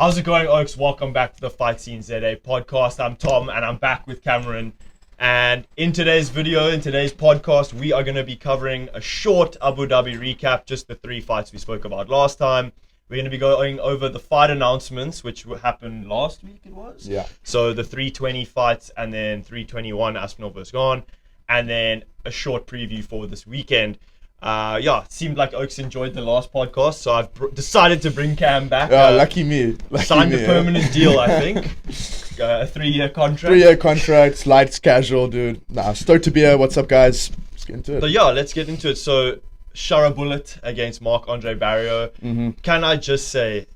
How's it going, Oaks? Welcome back to the FightSceneZA podcast. I'm Tom, and I'm back with Cameron. And in today's video, in today's podcast, we are going to be covering a short Abu Dhabi recap, just the 3 fights we spoke about last time. We're going to be going over the fight announcements, which happened last week, it was? Yeah. So the 320 fights, and then 321, Aspinall vs. Gone, and then a short preview for this weekend. It seemed like Oaks enjoyed the last podcast, so I've decided to bring Cam back. Lucky me. Signed a permanent deal, I think. A 3-year contract. 3-year contract, lights, casual, dude. Stoked to be here. What's up, guys? Let's get into it. So let's get into it. So, Shara Bullet against Marc-Andre Barriault. Mm-hmm. Can I just say,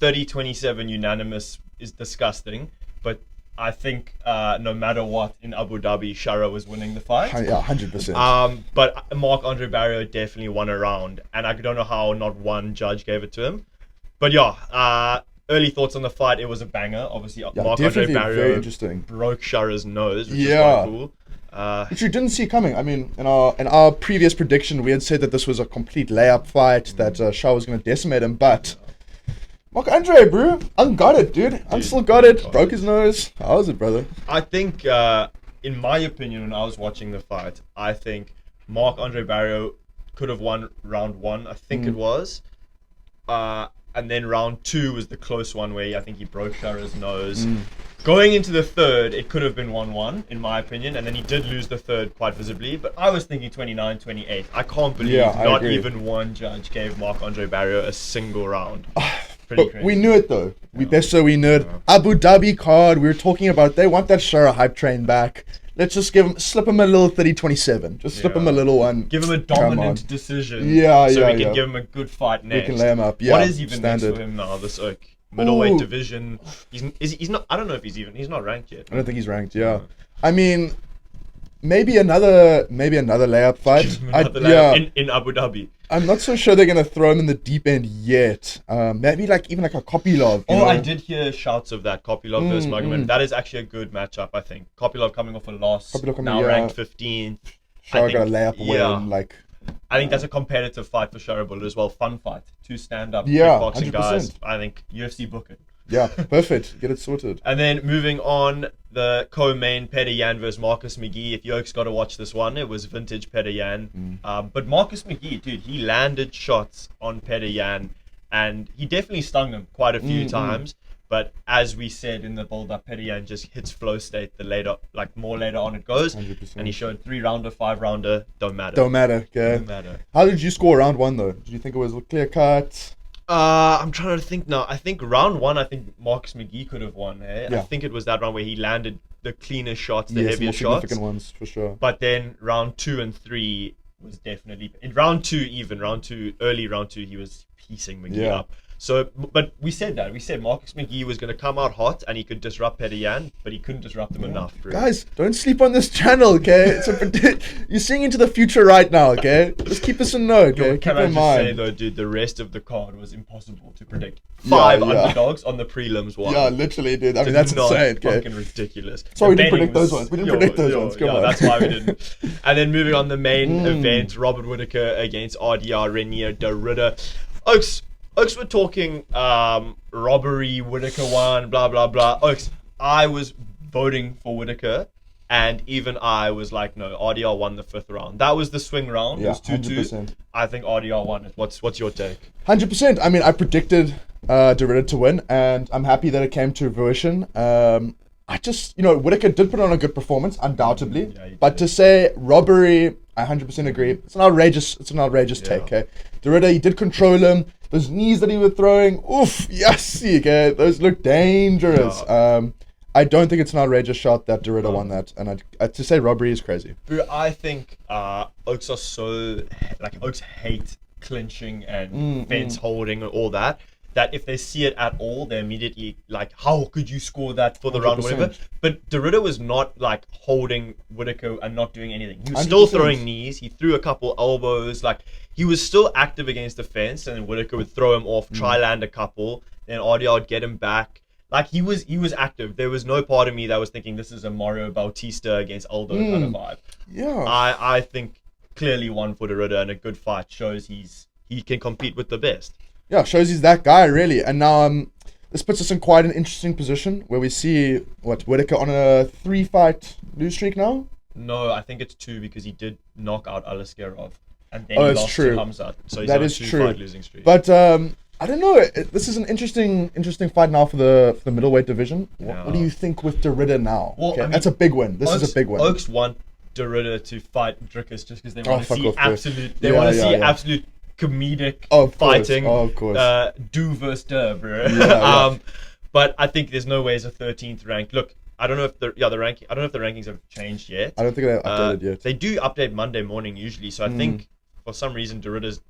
30-27 unanimous is disgusting, but I think no matter what in Abu Dhabi, Shara was winning the fight. Yeah, 100%. But Marc-Andre Barriault definitely won a round, and I don't know how not one judge gave it to him. But early thoughts on the fight. It was a banger. Obviously, Marc-Andre Barriault broke Shara's nose, which is quite cool. Which we didn't see coming. I mean, in our previous prediction, we had said that this was a complete layup fight, that Shara was going to decimate him, but Marc-Andre, bro, got it, dude. Still got it. Broke his nose. How was it, brother? I think, in my opinion, when I was watching the fight, I think Marc-Andre Barriault could have won round 1, I think it was. And then round 2 was the close one where I think he broke Shara's nose. Going into the third, it could have been 1-1, in my opinion, and then he did lose the third quite visibly, but I was thinking 29-28. I can't believe not even one judge gave Marc-Andre Barriault a single round. But we knew it, though. We knew it. Abu Dhabi card, we were talking about, they want that Shara hype train back. Let's just slip him a little 30-27. Just slip him a little one. Give him a dominant decision. So we can give him a good fight next. We can lay him up. What is even next for him now, this oak? Middleweight division. He's not. I don't know if he's not ranked yet. I don't think he's ranked. Yeah. I mean, maybe another layup fight. In Abu Dhabi. I'm not so sure they're gonna throw him in the deep end yet. Maybe even like a Kopylov. I did hear shouts of that Kopylov versus Magomed. That is actually a good matchup, I think. Kopylov coming off a loss, now ranked 15th. Shara got a layup win. I think that's a competitive fight for Shara Bullet as well. Fun fight. 2 stand-up kickboxing 100%. guys. I think UFC book it. Yeah, perfect. Get it sorted. And then moving on, the co-main, Petr Yan versus Marcus McGee. If Yoke's got to watch this one, it was vintage Petr Yan. But Marcus McGee, dude, he landed shots on Petr Yan, and he definitely stung him quite a few times. But as we said in the build-up, Petr Yan just hits flow state more later on it goes. 100%. And he showed 3-rounder, 5-rounder, don't matter. Okay. Don't matter. How did you score round 1 though? Did you think it was a clear cut? I'm trying to think now. I think round 1, I think Marcus McGee could have won. Yeah. I think it was that round where he landed the cleanest shots, the heaviest more shots. significant ones for sure. But then round 2 and 3 was definitely in round 2. Early round 2, he was piecing McGee up. So, but we said Marcus McGee was going to come out hot and he could disrupt Petr Yan, but he couldn't disrupt him enough. Really. Guys, don't sleep on this channel, okay? You're seeing into the future right now, okay? Just keep this in note, okay? Can I just say though, dude, the rest of the card was impossible to predict. 5 underdogs on the prelims one. Yeah, literally, dude. I mean, that's insane, okay? Fucking ridiculous. So we didn't predict those ones. Come on. That's why we didn't. And then moving on, the main event, Robert Whittaker against RDR, Renier Derrida. Oaks were talking robbery, Whittaker won, blah, blah, blah. Oaks, I was voting for Whittaker, and even I was like, no, RDR won the 5th round. That was the swing round. It was 2-2. 100%. I think RDR won it. What's your take? 100%. I mean, I predicted Derrida to win, and I'm happy that it came to fruition. I just, Whittaker did put on a good performance, undoubtedly. But to say robbery, I 100% agree. It's an outrageous take, okay? Derrida, he did control him. Those knees that he was throwing, oof, yes, okay? Those look dangerous. I don't think it's an outrageous shot that Derrida won that. And to say robbery is crazy. I think Oaks are Oaks hate clinching and fence holding and all that. That if they see it at all, they're immediately like, how could you score that for the 100%. Round or whatever? But Derrida was not like holding Whittaker and not doing anything. He was 100%. Still throwing knees. He threw a couple elbows. He was still active against the fence, and then Whittaker would throw him off, try land a couple, then RDR would get him back. He was active. There was no part of me that was thinking this is a Mario Bautista against Aldo kind of vibe. Yeah. I think clearly one for Derrida, and a good fight shows he can compete with the best. Yeah, shows he's that guy, really. And now, this puts us in quite an interesting position where we see Whittaker on a 3-fight lose streak now. No, I think it's 2 because he did knock out Aliskerov and then he lost to Howzit. So he's on a 2-fight losing streak. But I don't know. This is an interesting fight now for the middleweight division. What do you think with Derrida now? Well, I mean, that's a big win. This is a big win. Okes want Derrida to fight Drickus just because they want to see absolute. They want to see absolute comedic fighting. Of course. Do versus der, bro. Yeah. But I think there's no way as a 13th rank. Look, I don't know if the ranking. I don't know if the rankings have changed yet. I don't think they've updated yet. They do update Monday morning usually, so I think for some reason Derrida's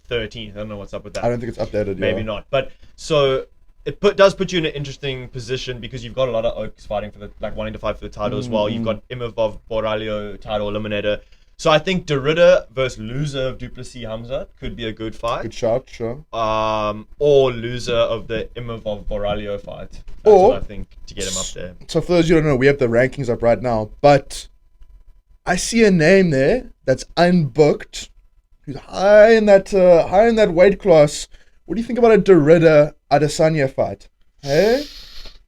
13th. I don't know what's up with that. I don't think it's updated. Maybe not. But so it does put you in an interesting position because you've got a lot of Okes fighting for wanting to fight for the title as well. You've got Imavov Borralho title eliminator. So I think Derrida versus loser of Duplessis Howzit could be a good fight. Good shot, sure. Or loser of the Imavov Borralho fight. That's what I think to get him up there. So for those you don't know, we have the rankings up right now, but I see a name there that's unbooked. Who's high in that weight class. What do you think about a Derrida Adesanya fight? Hey,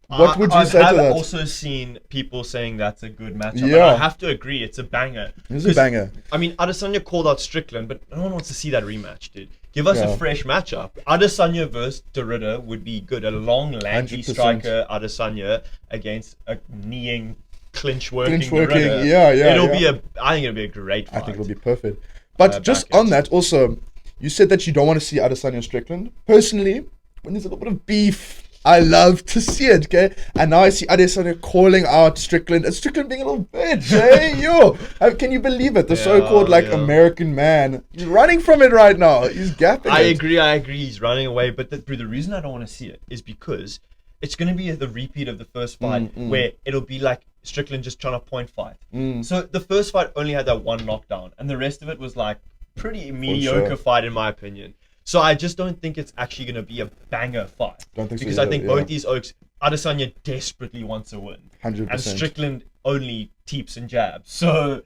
what would you say to that? I've also seen people saying that's a good matchup. Yeah, and I have to agree, it's a banger. It's a banger. I mean, Adesanya called out Strickland, but no one wants to see that rematch, dude. Give us a fresh matchup. Adesanya versus Derrida would be good. A long, lanky 100%. Striker Adesanya against a kneeing, clinch working Derrida. I think it'll be a great fight. I think it'll be perfect. But just on that, also, you said that you don't want to see Adesanya Strickland. Personally, when there's a little bit of beef, I love to see it, okay? And now I see Adesanya calling out Strickland, and Strickland being a little bitch, hey? Yo, can you believe it? The so-called, American man, he's running from it right now. He's gapping I agree. He's running away. But the reason I don't want to see it is because it's going to be the repeat of the first fight where it'll be like Strickland just trying to point fight. So the first fight only had that one knockdown, and the rest of it was like pretty mediocre fight in my opinion. So I just don't think it's actually going to be a banger fight. Because I think both these Okes, Adesanya desperately wants a win. 100%. And Strickland only teeps and jabs. So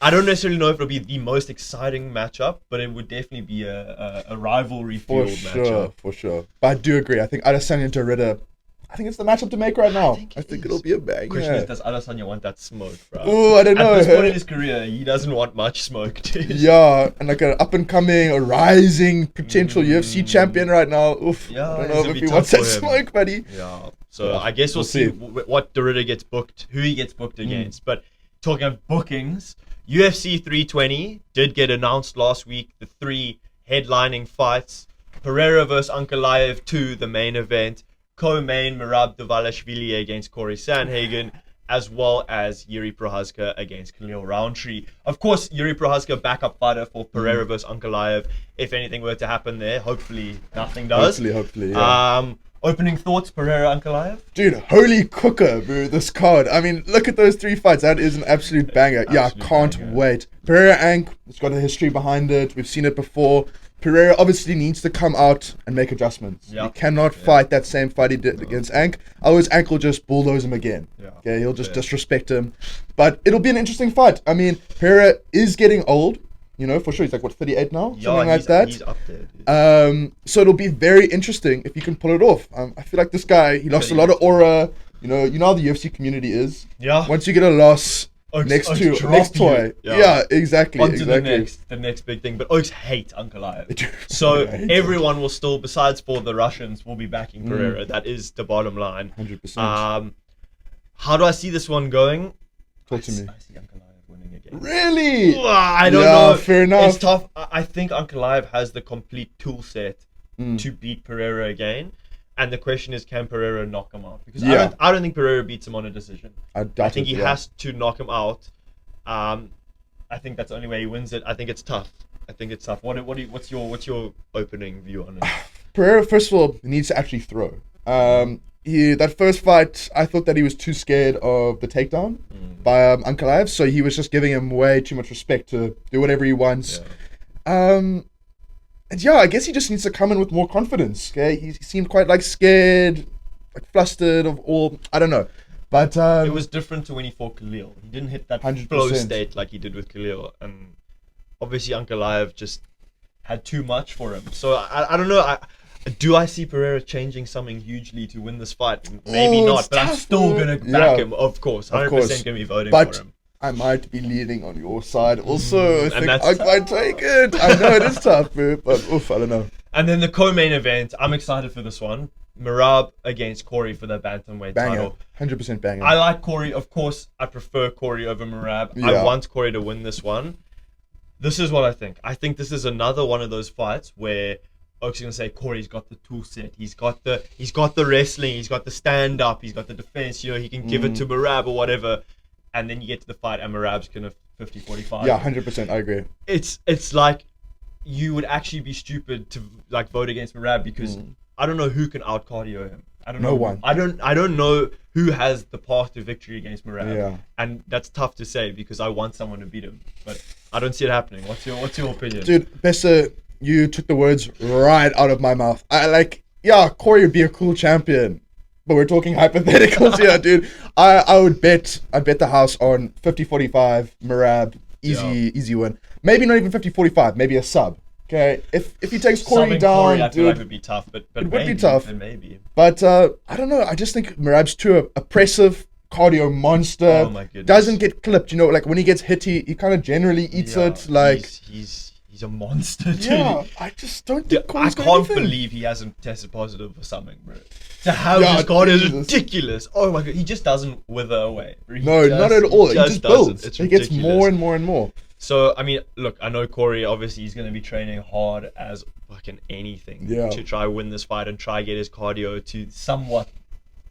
I don't necessarily know if it'll be the most exciting matchup, but it would definitely be a rivalry-fueled matchup. For sure. But I do agree. I think Adesanya and Derrida, I think it's the matchup to make right now. I think it'll be a bang. Question is, does Adesanya want that smoke, bro? Oh, I don't know. At this point in his career, he doesn't want much smoke, dude. Yeah, and like an up-and-coming, a rising potential UFC champion right now. Oof. Yeah, I don't know if he wants that smoke, buddy. Yeah. So I guess we'll see what Derrida gets booked, who he gets booked against. But talking of bookings, UFC 320 did get announced last week. The 3 headlining fights: Pereira versus Ankalaev 2, the main event. Co-main Merab Dvalishvili against Corey Sandhagen, as well as Yuri Prochazka against Khalil Roundtree. Of course, Yuri Prochazka, backup fighter for Pereira versus Ankalaev. If anything were to happen there, hopefully nothing does. Hopefully, yeah. Opening thoughts, Pereira Ankalaev? Dude, holy cooker, bro, this card. I mean, look at those 3 fights. That is an absolute banger. I can't wait. Pereira Ank, it's got a history behind it. We've seen it before. Pereira obviously needs to come out and make adjustments. He cannot fight that same fight he did against Ank. Otherwise, Ank will just bulldoze him again. Okay, he'll just disrespect him. But it'll be an interesting fight. I mean, Pereira is getting old. You know, for sure. He's like, 38 now? Something like that. He's up there. So it'll be very interesting if he can pull it off. I feel like this guy, he lost a lot of aura. You know how the UFC community is. Yeah. Once you get a loss... Next toy. Yeah, exactly. On to the next big thing. But Okes hate Ankalaev. So everyone will still, besides for the Russians, will be backing Pereira. That is the bottom line. 100%. How do I see this one going? Talk to me. I see Ankalaev winning again. Really? I don't know. Fair enough. It's tough. I think Ankalaev has the complete tool set to beat Pereira again. And the question is, can Pereira knock him out? Because I don't think Pereira beats him on a decision. I think he has to knock him out. I think that's the only way he wins it. I think it's tough. What's your opening view on it? Pereira, first of all, needs to actually throw. That first fight, I thought that he was too scared of the takedown by Ankalaev, so he was just giving him way too much respect to do whatever he wants. And I guess he just needs to come in with more confidence. Okay, he seemed quite scared, flustered of all. I don't know, but it was different to when he fought Khalil. He didn't hit that 100%. Flow state like he did with Khalil, and obviously Ankalaev just had too much for him. So I don't know. Do I see Pereira changing something hugely to win this fight? Maybe Oh, not, it's but I'm tough, still bro. going to back Yeah. him, of course. 100% Of course. going to be voting But for him. I might be leaning on your side also. I and think that's I might take it. I know it is tough, bro, but oof, I don't know. And then the co-main event, I'm excited for this one. Merab against Corey for the bantamweight Banger. title. 100% banger. I like Corey. Of course, I prefer Corey over Merab. Yeah. I want Corey to win this one. This is what I think. I think this is another one of those fights where Oak's gonna say Corey's got the tool set. He's got the wrestling. He's got the stand up. He's got the defense. You know, he can give it to Merab or whatever. And then you get to the fight, and Merab's gonna 50-45. Yeah, 100%. I agree. It's like you would actually be stupid to like vote against Merab because I don't know who can out cardio him. I don't know. No one. I don't know who has the path to victory against Merab. Yeah. And that's tough to say because I want someone to beat him, but I don't see it happening. What's your opinion? Dude, Bessa, you took the words right out of my mouth. Corey would be a cool champion. But we're talking hypotheticals here, dude. I'd bet the house on 50-45, Merab, easy win. Maybe not even 50-45, maybe a sub. Okay, if he takes Corey Subbing down, Corey, I feel dude, like would be tough, but it would maybe, be tough. Maybe. But I don't know. I just think Merab's too oppressive, cardio monster. Oh my goodness. Doesn't get clipped. You know, like when he gets hit, he kind of generally eats it. Like he's a monster, dude. yeah, I just don't think I Corey's got can't anything. believe he hasn't tested positive for something, bro. To have Yeah, his cardio is Jesus. ridiculous. Oh my god, he just doesn't wither away. No, not at all. He just builds. It's He gets ridiculous. more and more and more. So, I mean, look, I know Corey, obviously, he's going to be training hard as fucking anything to try win this fight and try get his cardio to somewhat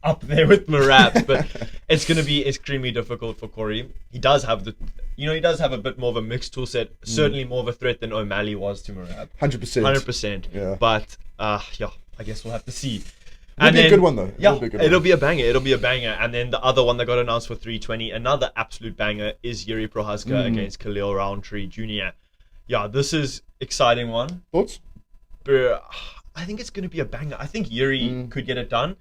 up there with Merab. But it's going to be extremely difficult for Corey. He does have he does have a bit more of a mixed tool set. Certainly more of a threat than O'Malley was to Merab. 100%. 100%. Yeah. But, I guess we'll have to see. It'll be a good one, though. It'll be a banger. It'll be a banger. And then the other one that got announced for 320, another absolute banger, is Yuri Prohaska against Khalil Roundtree Jr. Yeah, this is exciting one. Thoughts? But I think it's going to be a banger. I think Yuri could get it done.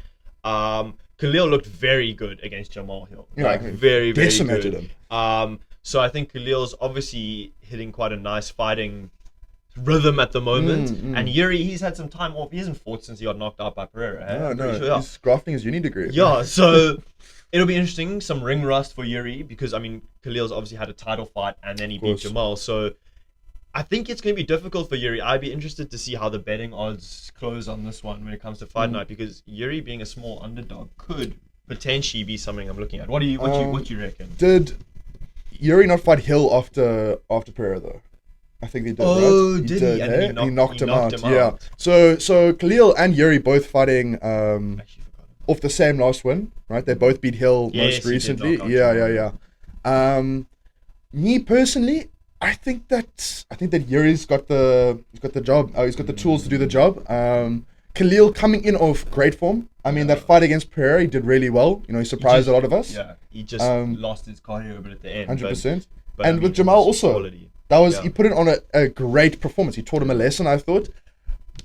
Khalil looked very good against Jamal Hill. Yeah, very decimated good. him. So I think Khalil's obviously hitting quite a nice fighting rhythm at the moment. And Yuri, he's had some time off. He hasn't fought since he got knocked out by Pereira. No, he's grafting his uni degree. Yeah, so it'll be interesting. Some ring rust for Yuri because, I mean, Khalil's obviously had a title fight and then he beat Jamal. So I think it's going to be difficult for Yuri. I'd be interested to see how the betting odds close on this one when it comes to fight night because Yuri being a small underdog could potentially be something I'm looking at. What do you reckon? Did Yuri not fight Hill after Pereira though? I think they did. Oh, right? did he? And then he knocked him out. him Yeah. out. So Khalil and Yuri both fighting Actually forgot. off the same last win, right? They both beat Hill Yes, most he did recently. knock out Yeah. Me personally, I think that Yuri's got the job. He's got the tools to do the job. Khalil coming in off great form. I mean, that fight against Pereira, he did really well. You know, he surprised a lot of us. Yeah, he just lost his cardio a bit at the end. 100%. But, And with Jamal also. quality. He put it on a great performance. He taught him a lesson, I thought.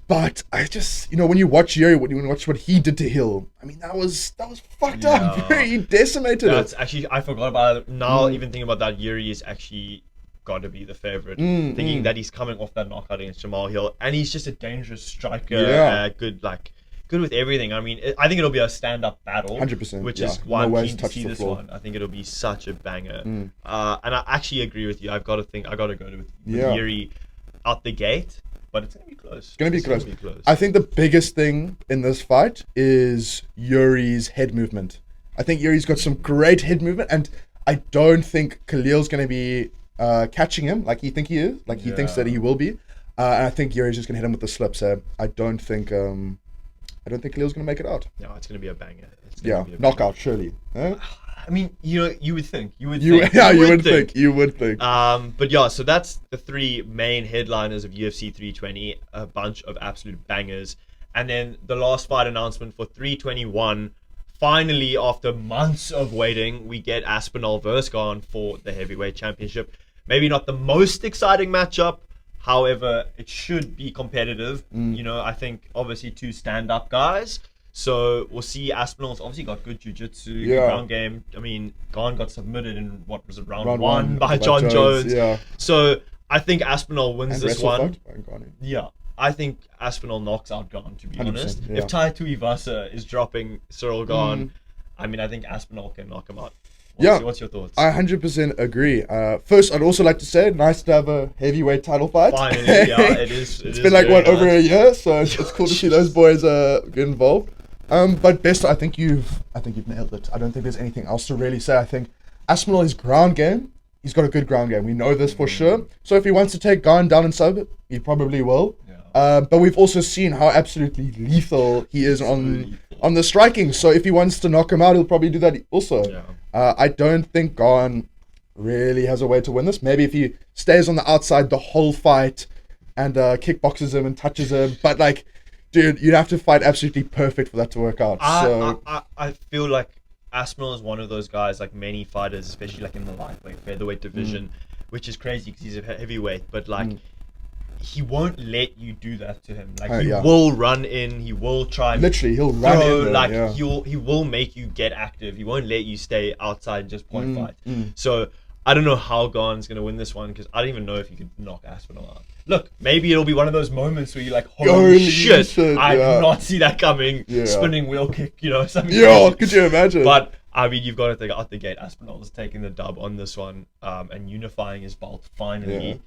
But I just, when you watch Yuri, when you watch what he did to Hill, I mean, that was fucked up. He decimated That's it. actually, I forgot about it. Now, even thinking about that, Yuri is actually got to be the favorite. Thinking that he's coming off that knockout against Jamal Hill, and he's just a dangerous striker. Yeah. Good with everything. I mean, I think it'll be a stand-up battle. 100%, Which yeah. is why No I'm ways keen to touch see the this floor. one. I think it'll be such a banger. And I actually agree with you. I got to go with Yeah. Yuri out the gate, but it's gonna be close. It's going to be close. I think the biggest thing in this fight is Yuri's head movement. I think Yuri's got some great head movement, and I don't think Khalil's going to be catching him like he thinks he is. Like he thinks that he will be. And I think Yuri's just going to hit him with the slip. So I don't think Khalil's going to make it out. No, it's gonna be a banger. Knockout surely. Huh? I mean, you would think. You would You think. would think. But yeah, so that's the three main headliners of UFC 320, a bunch of absolute bangers. And then the last fight announcement for 321, finally, after months of waiting, we get Aspinall versus Gane for the heavyweight championship. Maybe not the most exciting matchup, however, it should be competitive. I think obviously two stand-up guys. So we'll see. Aspinall's obviously got good jiu-jitsu, good ground game. I mean, Gane got submitted in round one by John Jones. Yeah. So I think Aspinall wins And this one. fight by Gane. Yeah. I think Aspinall knocks out Gane, to be 100%, honest. yeah. If Tai Tuivasa is dropping Cyril Gane, I mean, I think Aspinall can knock him out. What's your thoughts? I 100% agree. First, I'd also like to say, nice to have a heavyweight title fight. Finally, yeah, it is. It's been like, what, over a year? So it's cool to see those boys get involved. But best, I think you've nailed it. I don't think there's anything else to really say. I think Aspinall, his ground game, he's got a good ground game. We know this for sure. So if he wants to take Gane down and sub, he probably will. Yeah. But we've also seen how absolutely lethal he is on the striking. So if he wants to knock him out, he'll probably do that also. Yeah. I don't think Gane really has a way to win this. Maybe if he stays on the outside the whole fight and kickboxes him and touches him. But like, dude, you'd have to fight absolutely perfect for that to work out. I feel like Aspinall is one of those guys, like many fighters, especially like in the lightweight, featherweight division, which is crazy because he's a heavyweight. But like, he won't let you do that to him. Like, he will run in, he will try. Literally, he'll run in there, like, he will make you get active. He won't let you stay outside and just point fight. So I don't know how Gane's going to win this one, because I don't even know if he could knock Aspinall out. Look, maybe it'll be one of those moments where you're like, holy shit, I did not see that coming. Spinning wheel kick, something. Yeah, could you imagine? But I mean, you've got to think out the gate, Aspinall is taking the dub on this one, and unifying his belt finally,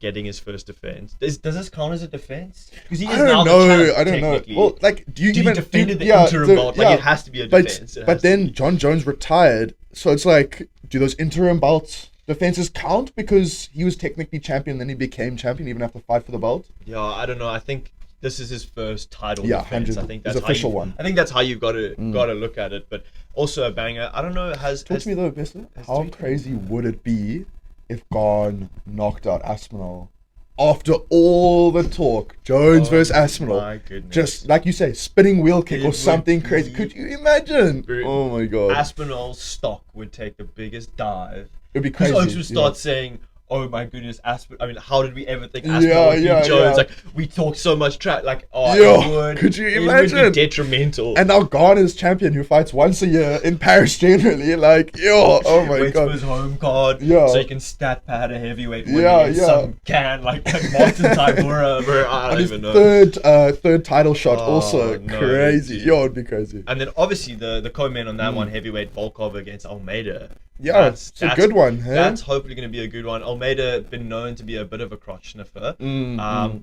getting his first defense. Does this count as a defense? Because he is now the champ, I don't know. Well, like, do you even defended the interim belt? Like, it has to be a defense. But then John Jones retired, so it's like, do those interim belts defenses count? Because he was technically champion, then he became champion even after fight for the belt. Yeah, I don't know. I think this is his first title defense. I think that's his official one. I think that's how you've got to look at it. But also a banger. I don't know. Talk to me though, Bessler. How crazy would it be if Gane knocked out Aspinall after all the talk? Jones versus Aspinall. My goodness. Just like you say, spinning wheel kick or something crazy. Could you imagine? Oh my god. Aspinall's stock would take the biggest dive. It'd be crazy. Because Oaks would start saying, oh my goodness, I mean, how did we ever think Aspinall would beat Jones? Yeah. Like, we talk so much trash. Like, it would. Could you imagine? It would be detrimental. And now Gane is champion who fights once a year in Paris generally. Like, oh my waits god. for his home card. Yeah. So he can stat pad a heavyweight winning some can, like Martin Tybura. I don't even know. Third title shot also. Crazy. It'd be crazy. And then obviously the co-main on that one, heavyweight Volkov against Almeida. Yeah, it's a good one. Hey? That's hopefully going to be a good one. Almeida been known to be a bit of a crotch sniffer.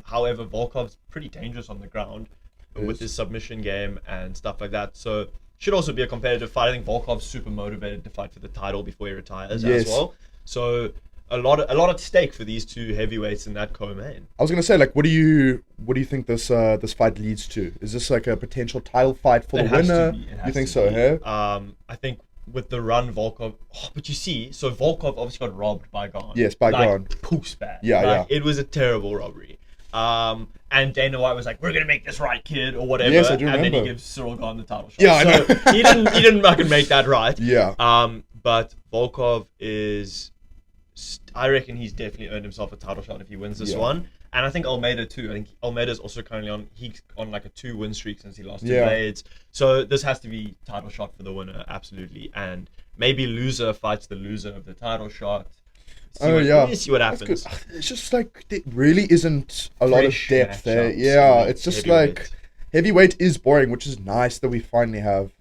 However, Volkov's pretty dangerous on the ground with his submission game and stuff like that. So should also be a competitive fight. I think Volkov's super motivated to fight for the title before he retires as well. So a lot at stake for these two heavyweights in that co-main. I was gonna say, like, what do you think this fight leads to? Is this like a potential title fight for the winner? You think so? Hey? I think. With the run, Volkov... Oh, but you see, so Volkov obviously got robbed by Gane. Yes, by Gane. Poofs bad. Yeah. It was a terrible robbery. And Dana White was like, we're going to make this right, kid, or whatever. Yes, I do remember. And then he gives Cyril Gane the title shot. Yeah, I know. So he didn't fucking make that right. Yeah. But Volkov is... I reckon he's definitely earned himself a title shot if he wins this one. And I think Almeida too. I think Almeida's also currently on like a 2-win streak since he lost to Blades. So this has to be title shot for the winner, absolutely. And maybe loser fights the loser of the title shot. See what happens. It's just like there really isn't a lot of depth there. Yeah, it's just like heavyweight is boring, which is nice that we finally have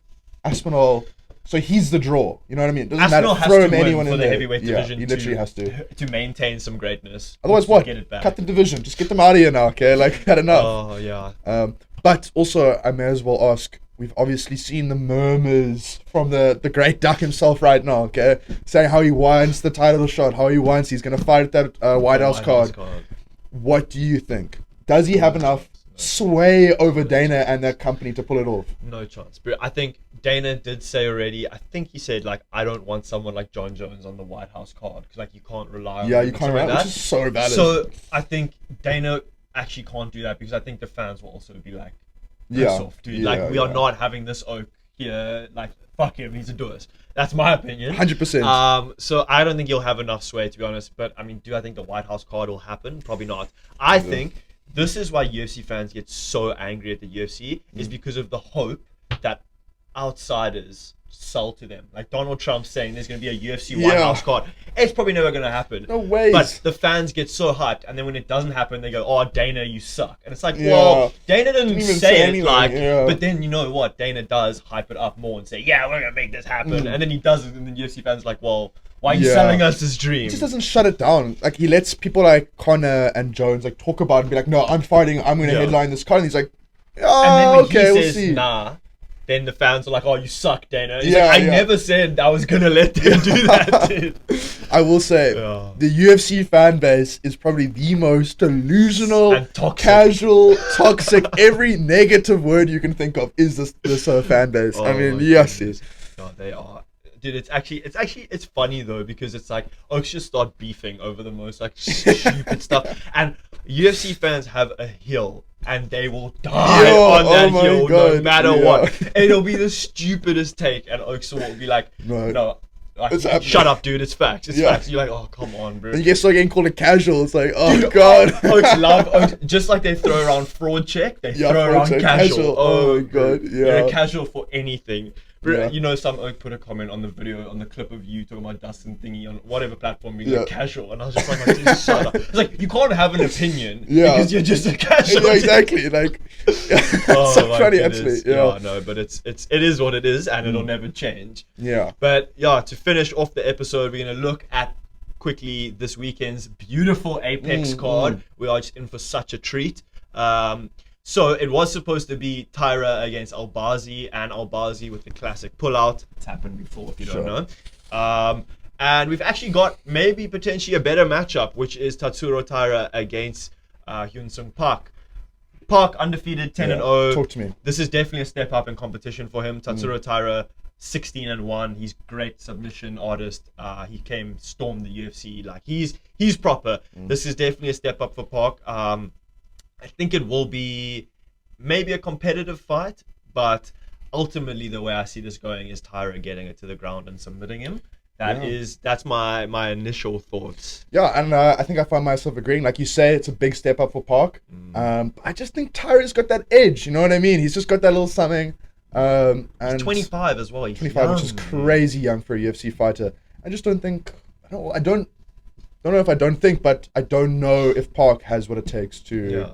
Aspinall. So he's the draw. You know what I mean? It doesn't Aspinall matter. Throw him anyone for in the there. heavyweight division. He literally has to maintain some greatness. Otherwise, what? Cut the division. Just get them out of here now. Okay, like had enough. Oh yeah. But also, I may as well ask. We've obviously seen the murmurs from the great Duck himself right now. Okay, saying how he wants the title shot, how he wants he's gonna fight at that White House card. What do you think? Does he have enough sway over Dana and that company to pull it off? No chance. But I think Dana did say already, I think he said, like, I don't want someone like John Jones on the White House card, because, like, you can't rely on him. Yeah, you can't rely on that. Which is so valid. So I think Dana actually can't do that, because I think the fans will also be like, off, dude. We are not having this oak here. Like, fuck him, he's a doers. That's my opinion. 100%. So I don't think he'll have enough sway, to be honest. But, I mean, do I think the White House card will happen? Probably not. I think this is why UFC fans get so angry at the UFC, is because of the hope that outsiders sell to them. Like Donald Trump saying there's going to be a UFC Yeah. White House card. It's probably never going to happen. No ways. But the fans get so hyped, and then when it doesn't happen, they go, "Oh, Dana, you suck." And it's like, Yeah. well, Dana didn't even say it, anything, like, yeah. but then you know what? Dana does hype it up more and say, "Yeah, we're going to make this happen," and then he does it, and then UFC fans are like, "Well, why are you Yeah. selling us this dream?" He just doesn't shut it down. Like, he lets people like Connor and Jones like talk about it and be like, no, I'm fighting, I'm going to Yeah. headline this card. And he's like, And then oh, when okay, he we'll says see. nah, then the fans are like, "Oh, you suck, Dana." He's Yeah, like, "I yeah. never said I was gonna let them do that, dude." I will say, Yeah. the UFC fan base is probably the most delusional, And toxic. casual, toxic. Every negative word you can think of is this fan base. I Oh mean, my yes, goodness. No, they are. Dude, it's funny though, because it's like Oaks just start beefing over the most like stupid stuff, and UFC fans have a hill, and they will die Yo, on that oh my hill no God, matter yeah. what. It'll be the stupidest take, and Oaks will be like, No. like, It's happening. shut up, dude. It's facts. It's Yeah. facts. You're like, oh, come on, bro. And you get so getting called a casual. It's like, oh god. Oaks, just like they throw around fraud check, they Yeah, throw fraud around check, casual. casual. Oh my bro. God, You're yeah. a casual for anything. Bro, Yeah. you know, some Oak put a comment on the video, on the clip of you talking about Dustin thingy on whatever platform being like Yeah. casual, and I was just like, just shut up. It's like, you can't have an opinion Yeah. because you're just a casual. Yeah, exactly. Like, it's Oh, so my funny goodness. actually. Yeah. No, but it is what it is, and it'll never change. Yeah. But yeah, to finish off the episode, we're gonna look at quickly this weekend's beautiful Apex card. We are just in for such a treat. So it was supposed to be Tyra against Albazi, and Albazi with the classic pullout. It's happened before if you don't know. And we've actually got maybe potentially a better matchup, which is Tatsuro Taira against Hyun Sung Park. Park undefeated 10-0. Talk to me. This is definitely a step up in competition for him. Tatsuro Taira 16-1. He's great submission artist. He stormed the UFC. Like he's proper. This is definitely a step up for Park. I think it will be maybe a competitive fight, but ultimately the way I see this going is Tyra getting it to the ground and submitting him. That's my initial thoughts. Yeah, and I think I find myself agreeing. Like you say, it's a big step up for Park. I just think Tyra's got that edge. You know what I mean? He's just got that little something. And He's 25 as well. He's 25, young. which is crazy young for a UFC fighter. I just don't think. I don't know if I don't think, but I don't know if Park has what it takes to. Yeah.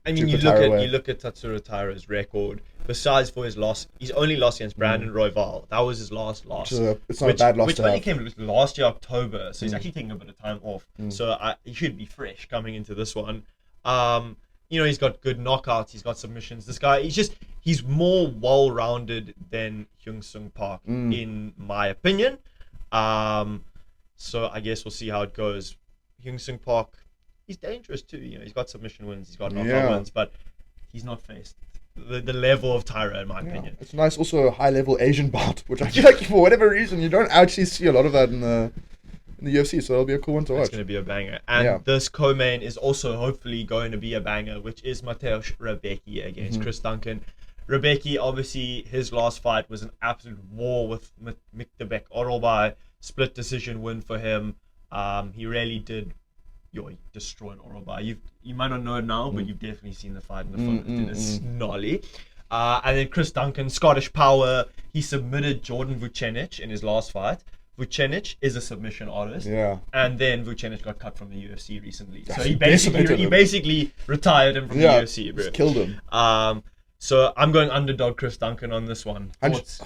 I mean, you look at Tatsuro Taira's record. Besides for his loss, he's only lost against Brandon Royval. That was his last loss. It's not a bad loss which to only have. came last year October, so he's actually taking a bit of time off. So he should be fresh coming into this one. He's got good knockouts. He's got submissions. This guy, he's more well-rounded than Hyun Sung Park, in my opinion. So I guess we'll see how it goes. Hyun Sung Park, he's dangerous too. He's got submission wins, he's got knockout wins, but he's not faced the level of Tyra, in my opinion. It's nice, also a high-level Asian bout, which I feel like for whatever reason you don't actually see a lot of that in the UFC. So it'll be a cool one to watch. It's going to be a banger, and this co-main is also hopefully going to be a banger, which is Mateusz Rebecki against Chris Duncan. Rebecki, obviously, his last fight was an absolute war with Mikdebek Orolbai, split decision win for him. He really did. He destroyed Orolbai. You might not know it now, but you've definitely seen the fight in the photos. It's gnarly. And then Chris Duncan, Scottish power. He submitted Jordan Vucenic in his last fight. Vucenic is a submission artist. Yeah. And then Vucenic got cut from the UFC recently. So He he basically retired him from the UFC, bro. Just killed him. So I'm going underdog Chris Duncan on this one. Thoughts?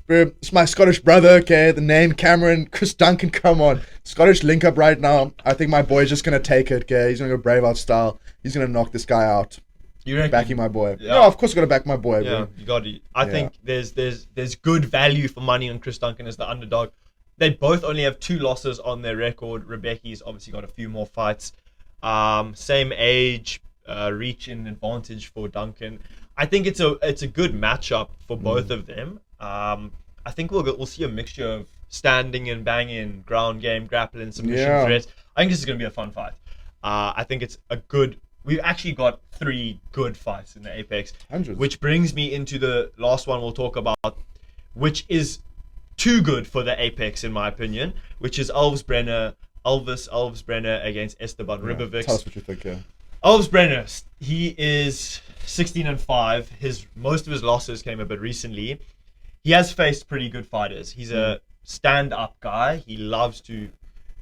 Bro, it's my Scottish brother, okay? The name Cameron, Chris Duncan, come on. Scottish link up right now. I think my boy's just going to take it, okay? He's going to go Braveheart style. He's going to knock this guy out. You reckon? Backing my boy. Yeah. No, of course I'm going to back my boy, Yeah, bro. you got to. I think there's good value for money on Chris Duncan as the underdog. They both only have 2 losses on their record. Rebecki's obviously got a few more fights. Same age, reach and advantage for Duncan. I think it's a good matchup for both of them. I think we'll see a mixture of standing and banging, ground game, grappling, submission threats. I think this is going to be a fun fight. I think it's a good. We've actually got 3 good fights in the Apex, which brings me into the last one we'll talk about, which is too good for the Apex in my opinion, which is Elvis Brenner against Esteban Ribovics. Tell us what you think, yeah. Elvis Brenner, he is 16-5. Most of his losses came a bit recently. he has faced pretty good fighters. He's a stand-up guy. He loves to.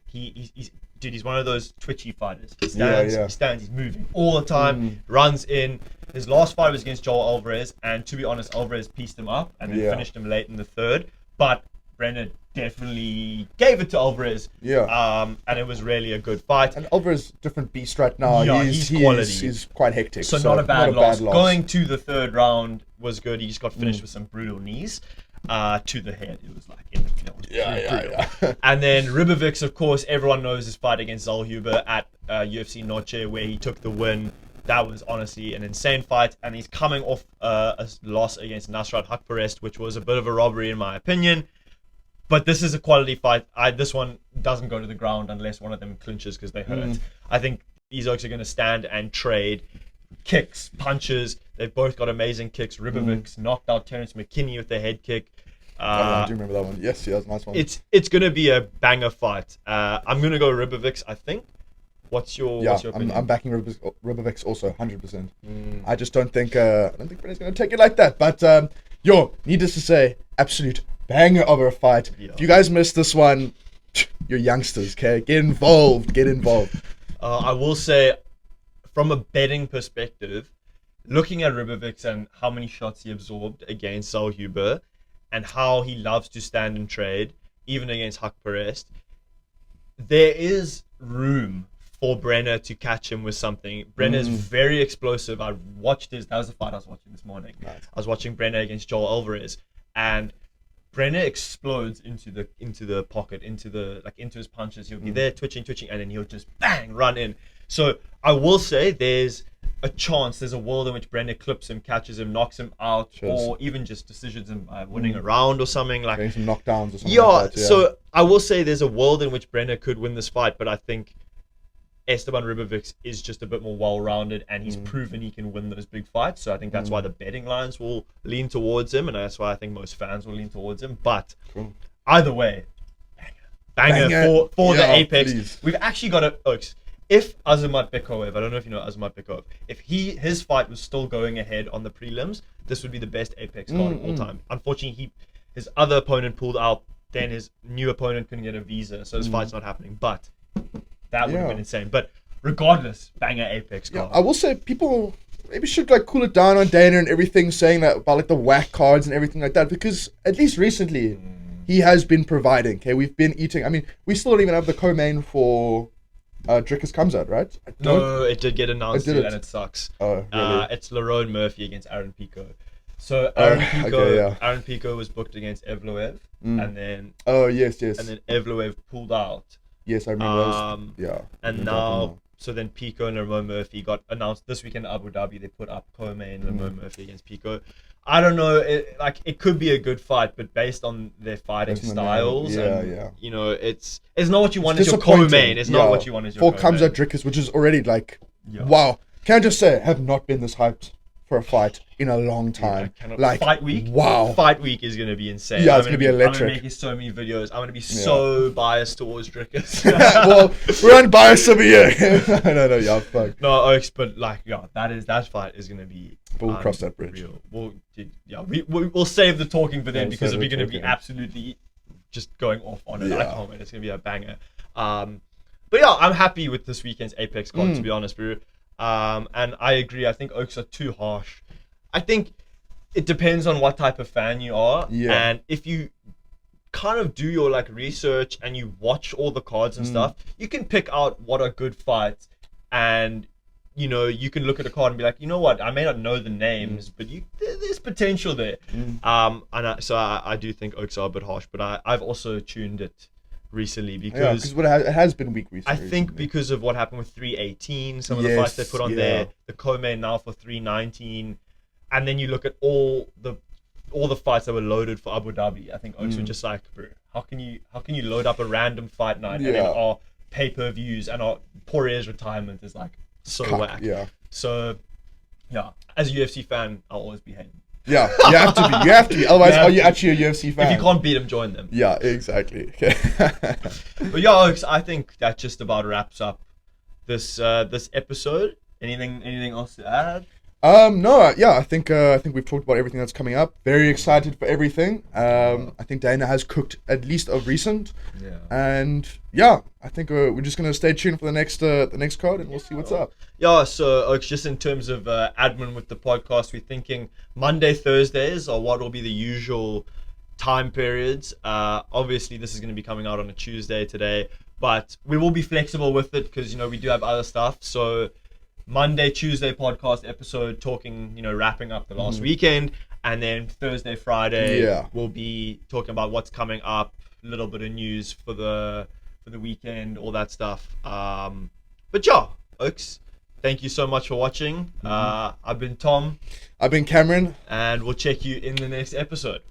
He's one of those twitchy fighters. He stands, he's moving all the time, runs in. His last fight was against Joel Alvarez, and to be honest, Alvarez pieced him up and then finished him late in the third. But Brenner definitely gave it to Alvarez. And it was really a good fight. And Alvarez, different beast right now. Yeah, he's quality. He's quite hectic. So not a bad loss. Going to the third round was good. He just got finished with some brutal knees. To the head, it was like in the field. Yeah. And then Ribovics, of course, everyone knows his fight against Zalhuber at UFC Noche, where he took the win. That was honestly an insane fight, and he's coming off a loss against Nasrat Haqparast, which was a bit of a robbery in my opinion. But this is a quality fight. This one doesn't go to the ground unless one of them clinches because they hurt. I think these oaks are going to stand and trade kicks, punches. They've both got amazing kicks. Ribovics knocked out Terence McKinney with the head kick. I do remember that one. Yes, that was a nice one. It's going to be a banger fight. I'm going to go Ribovics, I think. What's your opinion? I'm backing Ribovics also, 100%. I just don't think Brenner's going to take it like that. But needless to say, absolute banger of a fight. Yeah. If you guys missed this one, you're youngsters, okay? Get involved. I will say, from a betting perspective, looking at Ribovics and how many shots he absorbed against Zalhuber and how he loves to stand and trade, even against Haqparast, there is room for Brenner to catch him with something. Brenner is very explosive. I watched that was the fight I was watching this morning. Nice. I was watching Brenner against Joel Alvarez, and Brenner explodes into the pocket, into his punches. He'll be there twitching, and then he'll just bang run in. So I will say there's a world in which Brenner clips him, catches him, knocks him out, or even just decisions him by winning a round or something like. Getting some knockdowns or something like that. So I will say there's a world in which Brenner could win this fight, but I think Esteban Ribovics is just a bit more well-rounded, and he's proven he can win those big fights. So I think that's why the betting lines will lean towards him, and that's why I think most fans will lean towards him. But either way, banger for the Apex. Please. We've actually got Oaks. If Azamat I don't know if you know Azamat Bekov, if his fight was still going ahead on the prelims, this would be the best Apex card of all time. Unfortunately, his other opponent pulled out, then his new opponent couldn't get a visa, so his fight's not happening. But that would have been insane. But regardless, banger Apex card. I will say people maybe should cool it down on Dana and everything, saying that about the whack cards and everything like that, because at least recently he has been providing. Okay, we've been eating. I mean, we still don't even have the co-main for Drickus comes out, right? No, it did get announced and it sucks. Oh, really? It's Lerone Murphy against Aaron Pico. So Aaron Pico was booked against Evloev, and then yes, and then Evloev pulled out. Yes, I remember. And now, so then Pico and Lerone Murphy got announced this weekend in Abu Dhabi. They put up co-main Lerone Murphy against Pico. I don't know. It could be a good fight, but based on their fighting styles, it's not what you want as your co-main. It's not what you want as your co-main. Comes out Drickus, which is already wow. Can I just say, I have not been this hyped for a fight in a long time. Fight week. Wow. Fight week is gonna be insane. Yeah, it's gonna be electric. I'm gonna make so many videos. I'm gonna be so biased towards Drickus. Well, we're unbiased over here. No, fuck. No, Oaks, but that fight is gonna be. We'll cross that bridge. We'll save the talking for then because we're gonna be absolutely just going off on it. I can't wait. It's gonna be a banger. But I'm happy with this weekend's Apex card, to be honest, bro. And I agree. I think Oaks are too harsh. I think it depends on what type of fan you are. Yeah. And if you kind of do your research and you watch all the cards and stuff, you can pick out what are good fights, and you can look at a card and be like, you know what, I may not know the names, but there's potential there. So I do think Oaks are a bit harsh, but I've also tuned it recently because it has been weak recently. I think because of what happened with 318, some of the fights they put on there, the co-main now for 319, and then you look at all the fights that were loaded for Abu Dhabi. I think Oaks were just like, bro, how can you load up a random fight night and then our pay-per-views and our Poirier's retirement is so whack. Yeah. So as a UFC fan, I'll always be hating. Yeah, you have to be. Otherwise, are you actually a UFC fan? If you can't beat them, join them. Yeah, exactly. Okay. But Oaks, I think that just about wraps up this episode. Anything else to add? No, yeah, I think we've talked about everything that's coming up. Very excited for everything. I think Dana has cooked at least of recent. Yeah. And yeah, I think we're just gonna stay tuned for the next card, and we'll see what's up. Yeah, so Oaks, just in terms of admin with the podcast, we're thinking Monday, Thursdays are what will be the usual time periods. Obviously, this is going to be coming out on a Tuesday today, but we will be flexible with it because, we do have other stuff. So Monday, Tuesday podcast episode talking, wrapping up the last weekend, and then Thursday, Friday, we'll be talking about what's coming up, a little bit of news for the weekend, all that stuff. But yeah, Oaks, thank you so much for watching. I've been Tom. I've been Cameron. And we'll check you in the next episode.